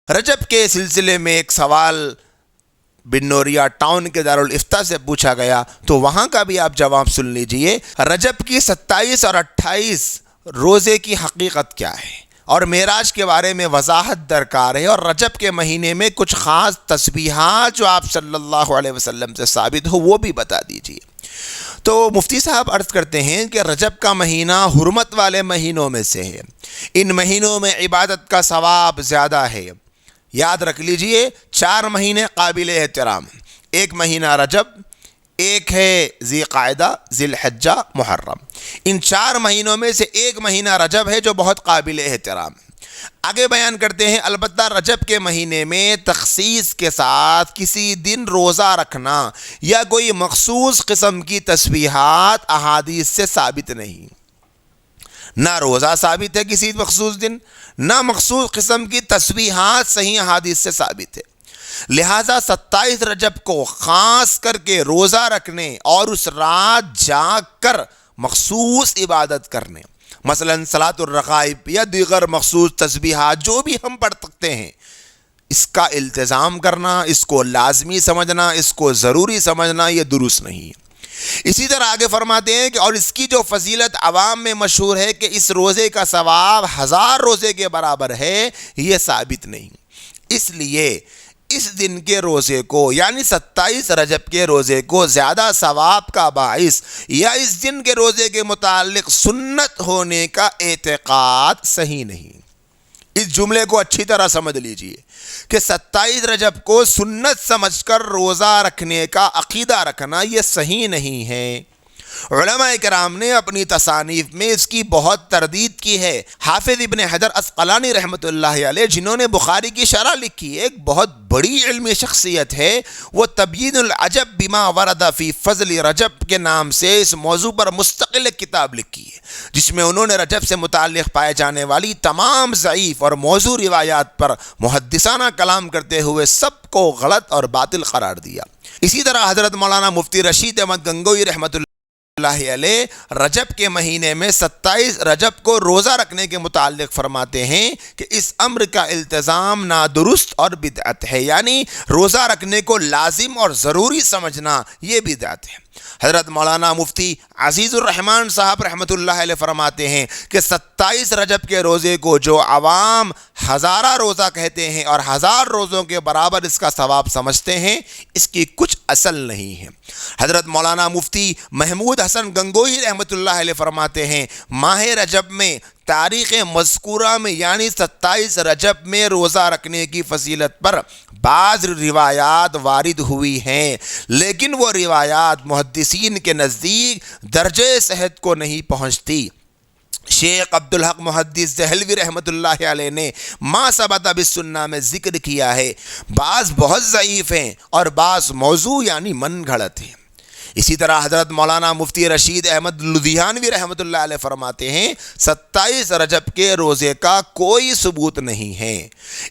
رجب کے سلسلے میں ایک سوال بن نوریا ٹاؤن کے دارالافتاء سے پوچھا گیا، تو وہاں کا بھی آپ جواب سن لیجئے۔ رجب کی 27 اور 28 روزے کی حقیقت کیا ہے اور معراج کے بارے میں وضاحت درکار ہے، اور رجب کے مہینے میں کچھ خاص تسبیحات جو آپ صلی اللہ علیہ وسلم سے ثابت ہو وہ بھی بتا دیجئے۔ تو مفتی صاحب عرض کرتے ہیں کہ رجب کا مہینہ حرمت والے مہینوں میں سے ہے، ان مہینوں میں عبادت کا ثواب زیادہ ہے۔ یاد رکھ لیجئے 4 مہینے قابل احترام، ایک مہینہ رجب، ایک ہے ذی قعدہ، ذی الحجہ، محرم۔ ان 4 مہینوں میں سے ایک مہینہ رجب ہے جو بہت قابل احترام ہے۔ آگے بیان کرتے ہیں، البتہ رجب کے مہینے میں تخصیص کے ساتھ کسی دن روزہ رکھنا یا کوئی مخصوص قسم کی تسبیحات احادیث سے ثابت نہیں۔ نہ روزہ ثابت ہے کسی مخصوص دن، نہ مخصوص قسم کی تسبیحات صحیح احادیث سے ثابت ہے۔ لہٰذا 27 رجب کو خاص کر کے روزہ رکھنے اور اس رات جاگ کر مخصوص عبادت کرنے، مثلا صلاۃ الرغائب یا دیگر مخصوص تسبیحات جو بھی ہم پڑھ سکتے ہیں، اس کا التزام کرنا، اس کو لازمی سمجھنا، اس کو ضروری سمجھنا، یہ درست نہیں ہے۔ اسی طرح آگے فرماتے ہیں کہ اور اس کی جو فضیلت عوام میں مشہور ہے کہ اس روزے کا ثواب 1000 روزے کے برابر ہے، یہ ثابت نہیں۔ اس لیے اس دن کے روزے کو یعنی 27 رجب کے روزے کو زیادہ ثواب کا باعث یا اس دن کے روزے کے متعلق سنت ہونے کا اعتقاد صحیح نہیں۔ اس جملے کو اچھی طرح سمجھ لیجئے کہ 27 رجب کو سنت سمجھ کر روزہ رکھنے کا عقیدہ رکھنا یہ صحیح نہیں ہے۔ علماء کرام نے اپنی تصانیف میں اس کی بہت تردید کی ہے۔ حافظ ابن حجر عسقلانی رحمۃ اللہ علیہ، جنہوں نے بخاری کی شرح لکھی ہے، ایک بہت بڑی علمی شخصیت ہے، وہ تبیین العجب بما ورد فی فضل رجب کے نام سے اس موضوع پر مستقل ایک کتاب لکھی ہے، جس میں انہوں نے رجب سے متعلق پائے جانے والی تمام ضعیف اور موضوع روایات پر محدثانہ کلام کرتے ہوئے سب کو غلط اور باطل قرار دیا۔ اسی طرح حضرت مولانا مفتی رشید احمد گنگوئی رحمۃ اللہ علیہ رجب کے مہینے میں 27 رجب کو روزہ رکھنے کے متعلق فرماتے ہیں کہ اس امر کا التزام نادرست اور بدعت ہے، یعنی روزہ رکھنے کو لازم اور ضروری سمجھنا یہ بدعت ہے۔ حضرت مولانا مفتی عزیز الرحمان صاحب رحمۃ اللہ علیہ فرماتے ہیں کہ 27 رجب کے روزے کو جو عوام 1000 روزہ کہتے ہیں اور 1000 روزوں کے برابر اس کا ثواب سمجھتے ہیں، اس کی کچھ اصل نہیں ہے۔ حضرت مولانا مفتی محمود حسن گنگوئی رحمۃ اللہ علیہ فرماتے ہیں، ماہ رجب میں تاریخ مذکورہ میں یعنی 27 رجب میں روزہ رکھنے کی فضیلت پر بعض روایات وارد ہوئی ہیں، لیکن وہ روایات محدثین کے نزدیک درجہ صحت کو نہیں پہنچتی۔ شیخ عبدالحق محدث دہلوی رحمۃ اللہ علیہ نے ما ثبت بالسنہ میں ذکر کیا ہے، بعض بہت ضعیف ہیں اور بعض موضوع یعنی من گھڑت ہیں۔ اسی طرح حضرت مولانا مفتی رشید احمد لدھیانوی رحمۃ اللہ علیہ فرماتے ہیں 27 رجب کے روزے کا کوئی ثبوت نہیں ہے۔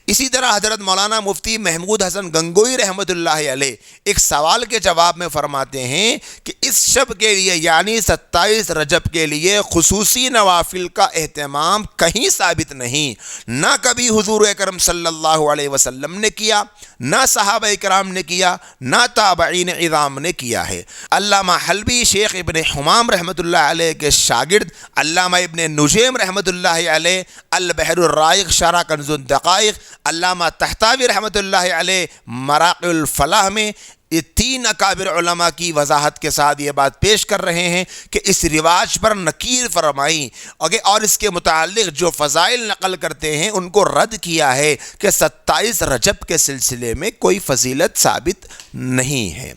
اسی طرح حضرت مولانا مفتی محمود حسن گنگوئی رحمۃ اللہ علیہ ایک سوال کے جواب میں فرماتے ہیں کہ اس شب کے لیے یعنی 27 رجب کے لیے خصوصی نوافل کا اہتمام کہیں ثابت نہیں، نہ کبھی حضور اکرم صلی اللہ علیہ وسلم نے کیا، نہ صحابہ کرام نے کیا، نہ تابعین اعظام نے کیا ہے۔ علامہ حلبی شیخ ابن حمام رحمۃ اللہ علیہ کے شاگرد علامہ ابن نجیم رحمۃ اللہ علیہ البحر الرائق شرح کنز الدقائق، علامہ طحطاوی رحمۃ اللہ علیہ مراقی الفلاح میں یہ 3 اکابر علماء کی وضاحت کے ساتھ یہ بات پیش کر رہے ہیں کہ اس رواج پر نکیر فرمائی اور اس کے متعلق جو فضائل نقل کرتے ہیں ان کو رد کیا ہے کہ 27 رجب کے سلسلے میں کوئی فضیلت ثابت نہیں ہے۔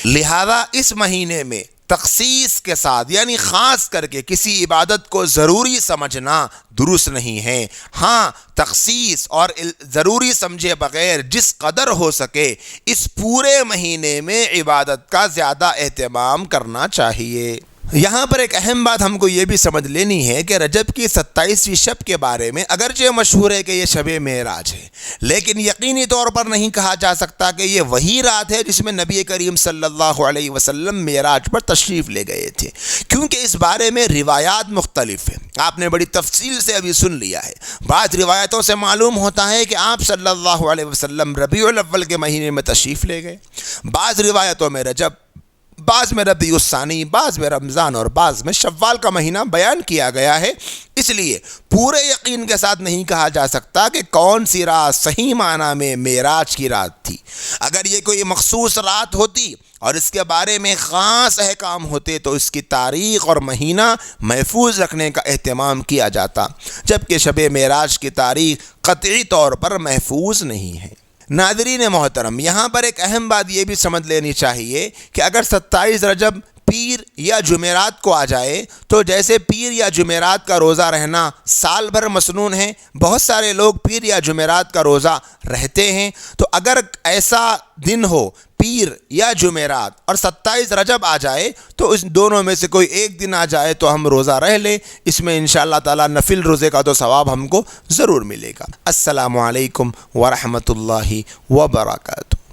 لہذا اس مہینے میں تخصیص کے ساتھ یعنی خاص کر کے کسی عبادت کو ضروری سمجھنا درست نہیں ہے۔ ہاں، تخصیص اور ضروری سمجھے بغیر جس قدر ہو سکے اس پورے مہینے میں عبادت کا زیادہ اہتمام کرنا چاہیے۔ یہاں پر ایک اہم بات ہم کو یہ بھی سمجھ لینی ہے کہ رجب کی 27ویں شب کے بارے میں اگرچہ مشہور ہے کہ یہ شب معراج ہے، لیکن یقینی طور پر نہیں کہا جا سکتا کہ یہ وہی رات ہے جس میں نبی کریم صلی اللہ علیہ وسلم معراج پر تشریف لے گئے تھے، کیونکہ اس بارے میں روایات مختلف ہیں۔ آپ نے بڑی تفصیل سے ابھی سن لیا ہے۔ بعض روایتوں سے معلوم ہوتا ہے کہ آپ صلی اللہ علیہ وسلم ربیع الاول کے مہینے میں تشریف لے گئے، بعض روایتوں میں رجب، بعض میں ربیع الثانی، بعض میں رمضان اور بعض میں شوال کا مہینہ بیان کیا گیا ہے۔ اس لیے پورے یقین کے ساتھ نہیں کہا جا سکتا کہ کون سی رات صحیح معنی میں معراج کی رات تھی۔ اگر یہ کوئی مخصوص رات ہوتی اور اس کے بارے میں خاص احکام ہوتے تو اس کی تاریخ اور مہینہ محفوظ رکھنے کا اہتمام کیا جاتا، جبکہ شب معراج کی تاریخ قطعی طور پر محفوظ نہیں ہے۔ ناظرین محترم، یہاں پر ایک اہم بات یہ بھی سمجھ لینی چاہیے کہ اگر 27 رجب پیر یا جمعرات کو آ جائے تو جیسے پیر یا جمعرات کا روزہ رہنا سال بھر مسنون ہے، بہت سارے لوگ پیر یا جمعرات کا روزہ رہتے ہیں، تو اگر ایسا دن ہو پیر یا جمعرات اور 27 رجب آ جائے تو اس دونوں میں سے کوئی ایک دن آ جائے تو ہم روزہ رہ لیں، اس میں انشاءاللہ تعالی نفل روزے کا تو ثواب ہم کو ضرور ملے گا۔ السلام علیکم ورحمۃ اللہ وبرکاتہ۔